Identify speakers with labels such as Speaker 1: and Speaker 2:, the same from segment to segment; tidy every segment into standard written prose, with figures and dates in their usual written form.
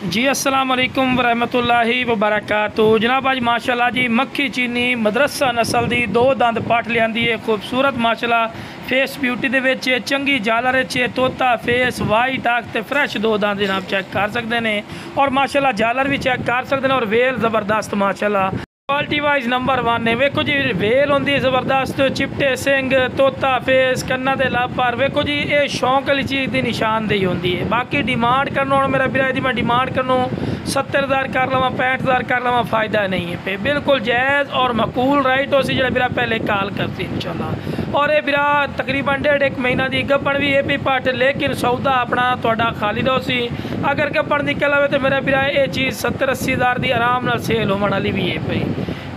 Speaker 1: जी अस्सलाम वालेकुम वरहमतुल्लाहि वबरकातुहू। जनाब अज माशाल्लाह जी मक्खी चीनी मदरसा नस्ल की दो दंद पट लियांदी है। खूबसूरत माशाल्लाह फेस ब्यूटी दे विच चंगी जालर तोता फेस वाइट आख ते फ्रैश दो दंद जनाब चेक कर सकते हैं और माशाल्लाह जालर भी चेक कर सकते हैं और वेल ज़बरदस्त माशाल्लाह क्वालिटी वाइज नंबर 1 है। वेखो जी वेल होंगी ज़बरदस्त चिपटे सिंग तोता फेस कन्ना दे लापर वेखो जी ये शौक वाली चीज़ की निशानदेही होंगी है। बाकी डिमांड करना मेरा बिरा मैं डिमांड करना 70,000 कर लवां 65,000 कर लवां फ़ायदा नहीं है पे बिल्कुल जायज़ और मकूल राइट हो सी जो बिरा पहले कॉल करती इंशाल्लाह। और ये बिरा तकरीबन 1.5 महीना की गप्पण भी ये भी पट लेकिन सौदा अपना थोड़ा खाली दो सी अगर गप्पण निकल आए तो मेरा बिरा ये चीज़ 70-80,000 की आराम नाल सेल होने वाली भी है पई।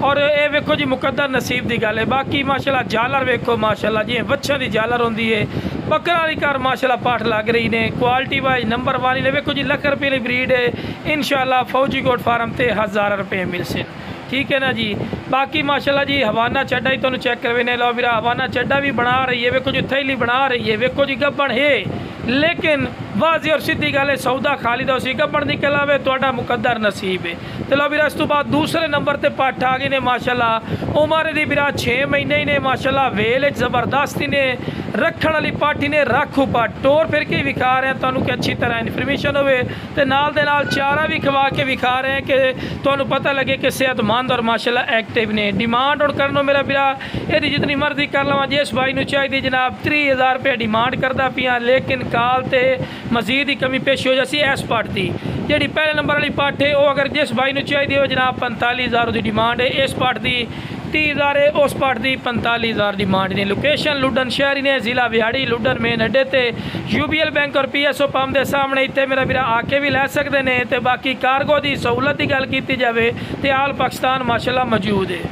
Speaker 1: और ये वेखो जी मुकद्दर नसीब की गल है। बाकी माशाल्लाह जालर वेखो माशाल्लाह जी बच्चों की जालर होंगी है बकरा वाली घर माशाल्लाह पाठ लग रही ने क्वालिटी वाइज नंबर 1 ने। वेखो जी लाख रुपये की ब्रीड है इंशाल्लाह फौजी कोट फार्म से 1000 रुपये मिल से ठीक है ना जी। बाकी माशाल्लाह जी हवाना चड्डा ही तुहानू चेक करवे लो मेरा हवाना चड्डा भी बना रही है। वेखो जी थैली बना रही है वेखो जी गब्बण है लेकिन वाजी और सीधी गल है सौदा खाली दो सी गब्बण निकल आवे तो मुकद्दर नसीब है। तो लो बिरा इस तो बाद दूसरे नंबर पर पट आ गए ने माशाल्लाह उम्र दी बिरा 6 महीने ही ने माशाल्लाह वेल ज़बरदस्त ने रखण वाली पट ही ने राखू पट टोर फिर के विखा रहे हैं तुहानू कि अच्छी तरह इन्फॉर्मेशन होवे ते नाल दे नाल चारा भी खवा के विखा रहे हैं कि तुहानू पता लगे कि सेहतमंद और माशाल्लाह एक्टिव ने। डिमांड और करनो मेरा बिरा यदि जितनी मर्जी कर लवां जिस भाई नू चाहिए जनाब 30,000 रुपये डिमांड करता पिया लेकिन काल ते मजीद ही कमी पेश हो जासी इस पट की जी पहले नंबर वाली पट है वो अगर जिस भाई नू चाहिए हो जनाब 45,000 की डिमांड है। इस पट की 30,000 है उस पट की 45,000 डिमांड ने। लोकेशन लुडन शहरी ने जिला बिहाड़ी लुडन मेन अड्डे ते UBL बैंक और PSO पंप के सामने इतने मेरा बिरा आके भी लै सकते हैं। तो बाकी कार्गो की सहूलत की गल की जाए तो आल पाकिस्तान माशाल्लाह मौजूद है।